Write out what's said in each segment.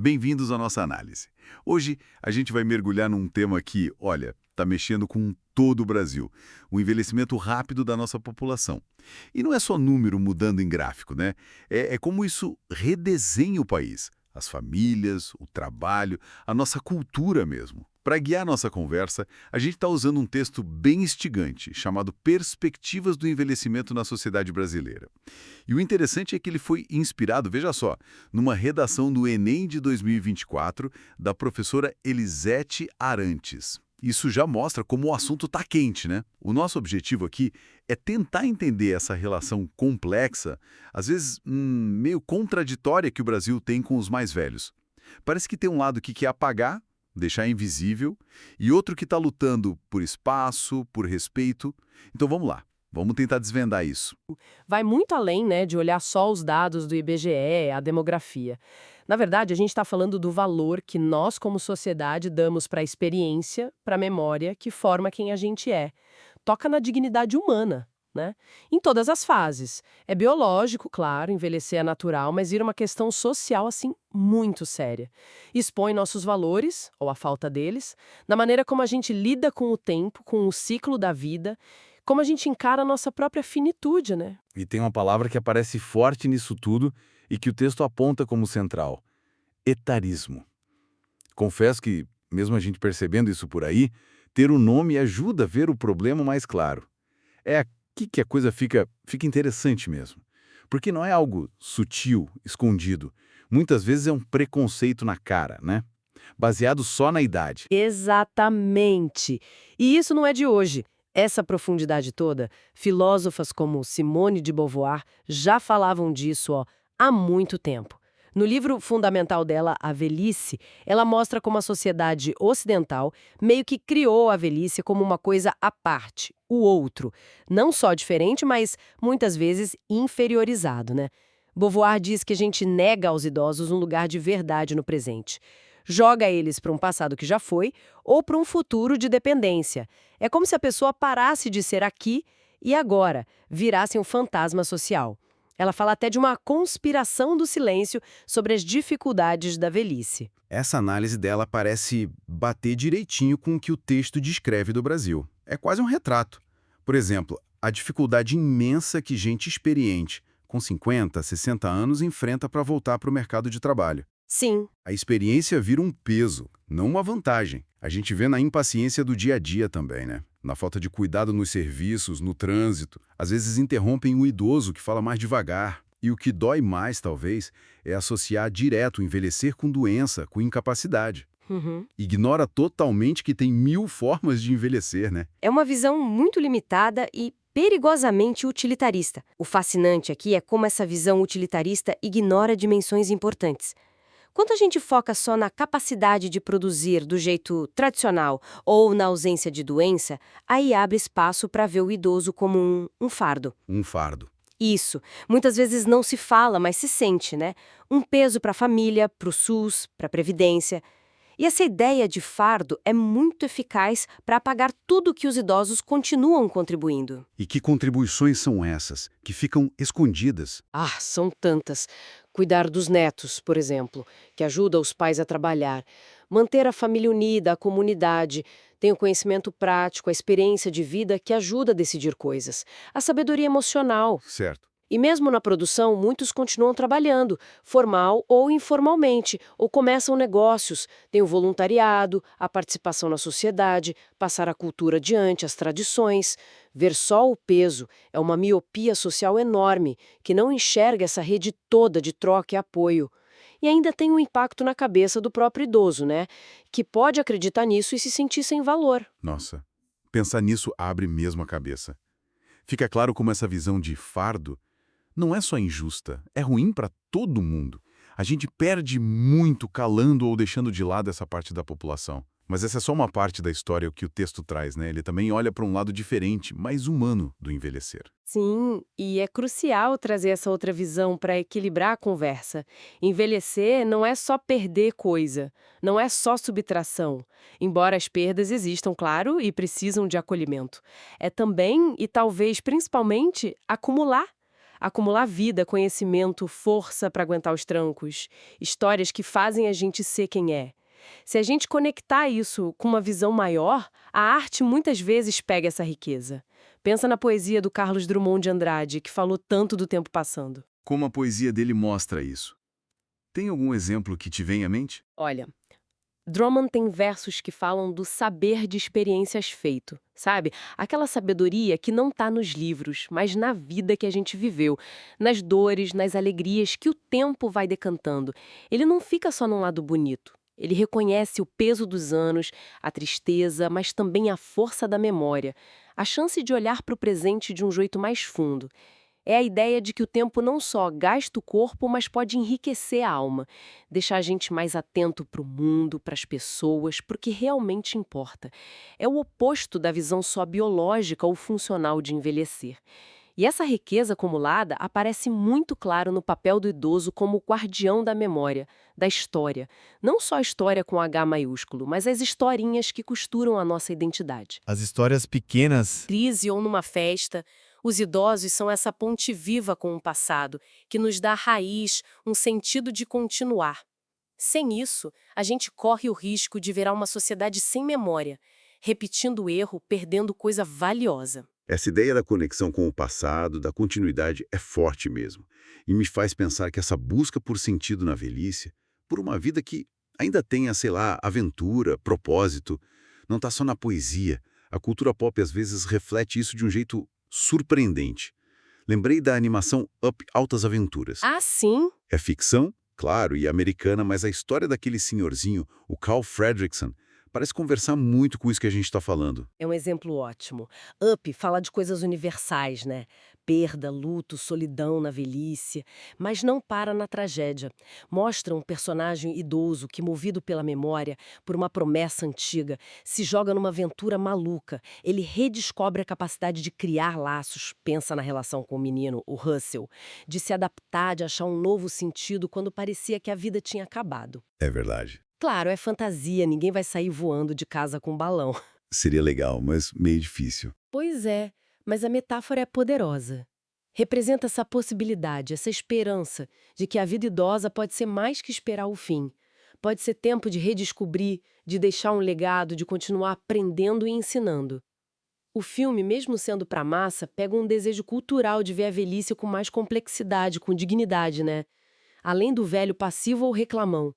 Bem-vindos à nossa análise. Hoje a gente vai mergulhar num tema que, olha, está mexendo com todo o Brasil, o envelhecimento rápido da nossa população. E não é só número mudando em gráfico, né? É como isso redesenha o país, as famílias, o trabalho, a nossa cultura mesmo. Para guiar nossa conversa, a gente está usando um texto bem instigante, chamado Perspectivas do Envelhecimento na Sociedade Brasileira. E o interessante é que ele foi inspirado, veja só, numa redação do Enem de 2024, da professora Elisete Arantes. Isso já mostra como o assunto está quente, né? O nosso objetivo aqui é tentar entender essa relação complexa, às vezes meio contraditória que o Brasil tem com os mais velhos. Parece que tem um lado que quer apagar, deixar invisível, e outro que está lutando por espaço, por respeito. Então vamos lá, vamos tentar desvendar isso. Vai muito além, né, de olhar só os dados do IBGE, a demografia. Na verdade, a gente está falando do valor que nós, como sociedade, damos para a experiência, para a memória, que forma quem a gente é. Toca na dignidade humana, né? Em todas as fases. É biológico, claro, envelhecer é natural, mas vira uma questão social, assim, muito séria. Expõe nossos valores, ou a falta deles, na maneira como a gente lida com o tempo, com o ciclo da vida, como a gente encara a nossa própria finitude, né? E tem uma palavra que aparece forte nisso tudo e que o texto aponta como central: etarismo. Confesso que, mesmo a gente percebendo isso por aí, ter o nome ajuda a ver o problema mais claro. É aqui que a coisa fica interessante mesmo. Porque não é algo sutil, escondido. Muitas vezes é um preconceito na cara, né? Baseado só na idade. Exatamente. E isso não é de hoje. Essa profundidade toda, filósofas como Simone de Beauvoir já falavam disso, há muito tempo. No livro fundamental dela, A Velhice, ela mostra como a sociedade ocidental meio que criou a velhice como uma coisa à parte, o outro. Não só diferente, mas muitas vezes inferiorizado, né? Beauvoir diz que a gente nega aos idosos um lugar de verdade no presente. Joga eles para um passado que já foi ou para um futuro de dependência. É como se a pessoa parasse de ser aqui e agora virasse um fantasma social. Ela fala até de uma conspiração do silêncio sobre as dificuldades da velhice. Essa análise dela parece bater direitinho com o que o texto descreve do Brasil. É quase um retrato. Por exemplo, a dificuldade imensa que gente experiente, com 50, 60 anos, enfrenta para voltar para o mercado de trabalho. Sim. A experiência vira um peso, não uma vantagem. A gente vê na impaciência do dia a dia também, né? Na falta de cuidado nos serviços, no trânsito. Às vezes interrompem o idoso que fala mais devagar. E o que dói mais, talvez, é associar direto o envelhecer com doença, com incapacidade. Ignora totalmente que tem 1000 formas de envelhecer, né? É uma visão muito limitada e perigosamente utilitarista. O fascinante aqui é como essa visão utilitarista ignora dimensões importantes. Quando a gente foca só na capacidade de produzir do jeito tradicional ou na ausência de doença, aí abre espaço para ver o idoso como um fardo. Um fardo. Isso. Muitas vezes não se fala, mas se sente, né? Um peso para a família, para o SUS, para a Previdência. E essa ideia de fardo é muito eficaz para apagar tudo que os idosos continuam contribuindo. E que contribuições são essas, que ficam escondidas? Ah, são tantas. Cuidar dos netos, por exemplo, que ajuda os pais a trabalhar. Manter a família unida, a comunidade. Tem o conhecimento prático, a experiência de vida que ajuda a decidir coisas. A sabedoria emocional. Certo. E mesmo na produção, muitos continuam trabalhando, formal ou informalmente, ou começam negócios. Tem o voluntariado, a participação na sociedade, passar a cultura adiante, as tradições. Ver só o peso é uma miopia social enorme, que não enxerga essa rede toda de troca e apoio. E ainda tem um impacto na cabeça do próprio idoso, né? Que pode acreditar nisso e se sentir sem valor. Nossa, pensar nisso abre mesmo a cabeça. Fica claro como essa visão de fardo não é só injusta, é ruim para todo mundo. A gente perde muito calando ou deixando de lado essa parte da população. Mas essa é só uma parte da história que o texto traz, né? Ele também olha para um lado diferente, mais humano do envelhecer. Sim, e é crucial trazer essa outra visão para equilibrar a conversa. Envelhecer não é só perder coisa, não é só subtração. Embora as perdas existam, claro, e precisam de acolhimento. É também, e talvez principalmente, acumular. Acumular vida, conhecimento, força para aguentar os trancos. Histórias que fazem a gente ser quem é. Se a gente conectar isso com uma visão maior, a arte muitas vezes pega essa riqueza. Pensa na poesia do Carlos Drummond de Andrade, que falou tanto do tempo passando. Como a poesia dele mostra isso? Tem algum exemplo que te vem à mente? Olha, Drummond tem versos que falam do saber de experiências feito, sabe? Aquela sabedoria que não está nos livros, mas na vida que a gente viveu, nas dores, nas alegrias que o tempo vai decantando. Ele não fica só num lado bonito. Ele reconhece o peso dos anos, a tristeza, mas também a força da memória, a chance de olhar para o presente de um jeito mais fundo. É a ideia de que o tempo não só gasta o corpo, mas pode enriquecer a alma, deixar a gente mais atento para o mundo, para as pessoas, para o que realmente importa. É o oposto da visão só biológica ou funcional de envelhecer. E essa riqueza acumulada aparece muito claro no papel do idoso como guardião da memória, da história. Não só a história com H maiúsculo, mas as historinhas que costuram a nossa identidade. As histórias pequenas. Crise ou numa festa, os idosos são essa ponte viva com o passado, que nos dá raiz, um sentido de continuar. Sem isso, a gente corre o risco de virar uma sociedade sem memória, repetindo o erro, perdendo coisa valiosa. Essa ideia da conexão com o passado, da continuidade, é forte mesmo. E me faz pensar que essa busca por sentido na velhice, por uma vida que ainda tenha, sei lá, aventura, propósito, não está só na poesia. A cultura pop às vezes reflete isso de um jeito surpreendente. Lembrei da animação Up Altas Aventuras. Ah, sim? É ficção, claro, e americana, mas a história daquele senhorzinho, o Carl Fredricksen, parece conversar muito com isso que a gente está falando. É um exemplo ótimo. Up fala de coisas universais, né? Perda, luto, solidão na velhice, mas não para na tragédia. Mostra um personagem idoso que, movido pela memória, por uma promessa antiga, se joga numa aventura maluca. Ele redescobre a capacidade de criar laços, pensa na relação com o menino, o Russell, de se adaptar, de achar um novo sentido quando parecia que a vida tinha acabado. É verdade. Claro, é fantasia, ninguém vai sair voando de casa com um balão. Seria legal, mas meio difícil. Pois é, mas a metáfora é poderosa. Representa essa possibilidade, essa esperança de que a vida idosa pode ser mais que esperar o fim. Pode ser tempo de redescobrir, de deixar um legado, de continuar aprendendo e ensinando. O filme, mesmo sendo para massa, pega um desejo cultural de ver a velhice com mais complexidade, com dignidade, né? Além do velho passivo ou reclamão.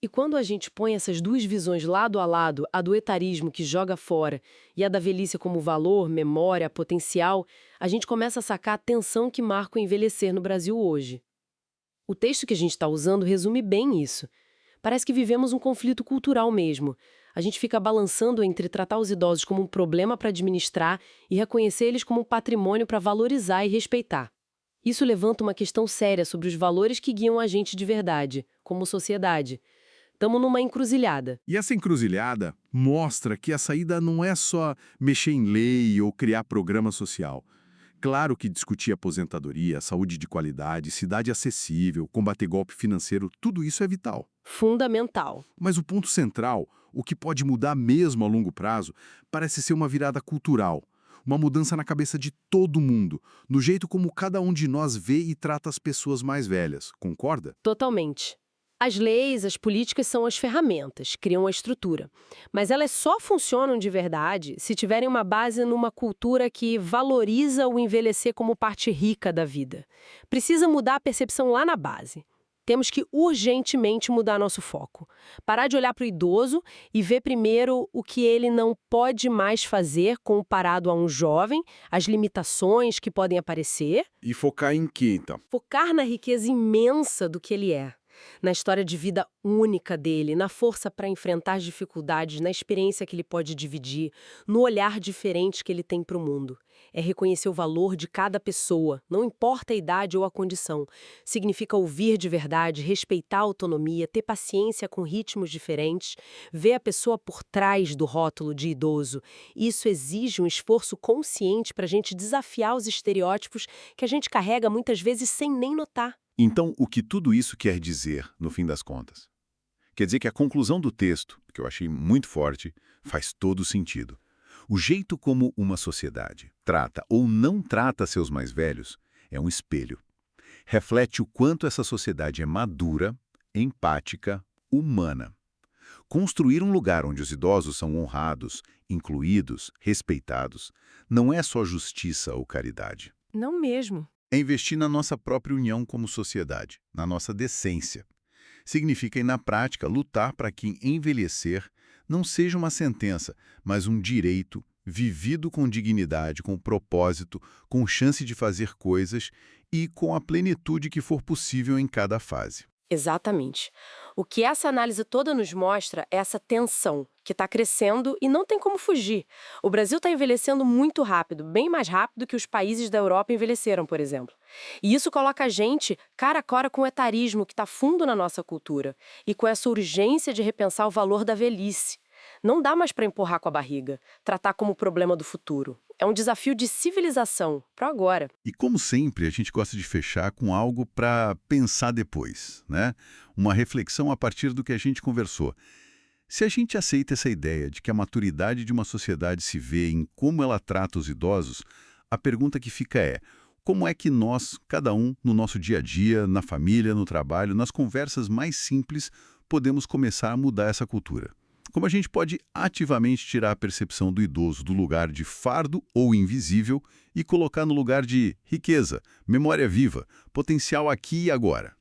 E quando a gente põe essas duas visões lado a lado, a do etarismo que joga fora e a da velhice como valor, memória, potencial, a gente começa a sacar a tensão que marca o envelhecer no Brasil hoje. O texto que a gente está usando resume bem isso. Parece que vivemos um conflito cultural mesmo. A gente fica balançando entre tratar os idosos como um problema para administrar e reconhecer eles como um patrimônio para valorizar e respeitar. Isso levanta uma questão séria sobre os valores que guiam a gente de verdade, como sociedade. Estamos numa encruzilhada. E essa encruzilhada mostra que a saída não é só mexer em lei ou criar programa social. Claro que discutir aposentadoria, saúde de qualidade, cidade acessível, combater golpe financeiro, tudo isso é vital. Fundamental. Mas o ponto central, o que pode mudar mesmo a longo prazo, parece ser uma virada cultural. Uma mudança na cabeça de todo mundo, no jeito como cada um de nós vê e trata as pessoas mais velhas. Concorda? Totalmente. As leis, as políticas são as ferramentas, criam a estrutura. Mas elas só funcionam de verdade se tiverem uma base numa cultura que valoriza o envelhecer como parte rica da vida. Precisa mudar a percepção lá na base. Temos que urgentemente mudar nosso foco. Parar de olhar para o idoso e ver primeiro o que ele não pode mais fazer comparado a um jovem, as limitações que podem aparecer. E focar em quê, então? Focar na riqueza imensa do que ele é. Na história de vida única dele, na força para enfrentar as dificuldades, na experiência que ele pode dividir, no olhar diferente que ele tem para o mundo. É reconhecer o valor de cada pessoa, não importa a idade ou a condição. Significa ouvir de verdade, respeitar a autonomia, ter paciência com ritmos diferentes, ver a pessoa por trás do rótulo de idoso. Isso exige um esforço consciente para a gente desafiar os estereótipos que a gente carrega muitas vezes sem nem notar. Então, o que tudo isso quer dizer, no fim das contas? Quer dizer que a conclusão do texto, que eu achei muito forte, faz todo sentido. O jeito como uma sociedade trata ou não trata seus mais velhos É um espelho. Reflete o quanto essa sociedade é madura, empática, humana. Construir um lugar onde os idosos são honrados, incluídos, respeitados, não é só justiça ou caridade. Não mesmo. É investir na nossa própria união como sociedade, na nossa decência. Significa, na prática, lutar para que envelhecer não seja uma sentença, mas um direito vivido com dignidade, com propósito, com chance de fazer coisas e com a plenitude que for possível em cada fase. Exatamente. O que essa análise toda nos mostra é essa tensão que está crescendo e não tem como fugir. O Brasil está envelhecendo muito rápido, bem mais rápido que os países da Europa envelheceram, por exemplo. E isso coloca a gente cara a cara com o etarismo que está fundo na nossa cultura e com essa urgência de repensar o valor da velhice. Não dá mais para empurrar com a barriga, tratar como problema do futuro. É um desafio de civilização, para agora. E como sempre, a gente gosta de fechar com algo para pensar depois, né? Uma reflexão a partir do que a gente conversou. Se a gente aceita essa ideia de que a maturidade de uma sociedade se vê em como ela trata os idosos, a pergunta que fica é: como é que nós, cada um, no nosso dia a dia, na família, no trabalho, nas conversas mais simples, podemos começar a mudar essa cultura? Como a gente pode ativamente tirar a percepção do idoso do lugar de fardo ou invisível e colocar no lugar de riqueza, memória viva, potencial aqui e agora?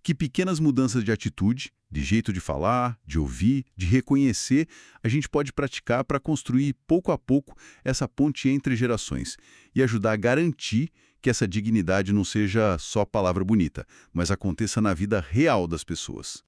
Que pequenas mudanças de atitude, de jeito de falar, de ouvir, de reconhecer, a gente pode praticar para construir pouco a pouco essa ponte entre gerações e ajudar a garantir que essa dignidade não seja só palavra bonita, mas aconteça na vida real das pessoas.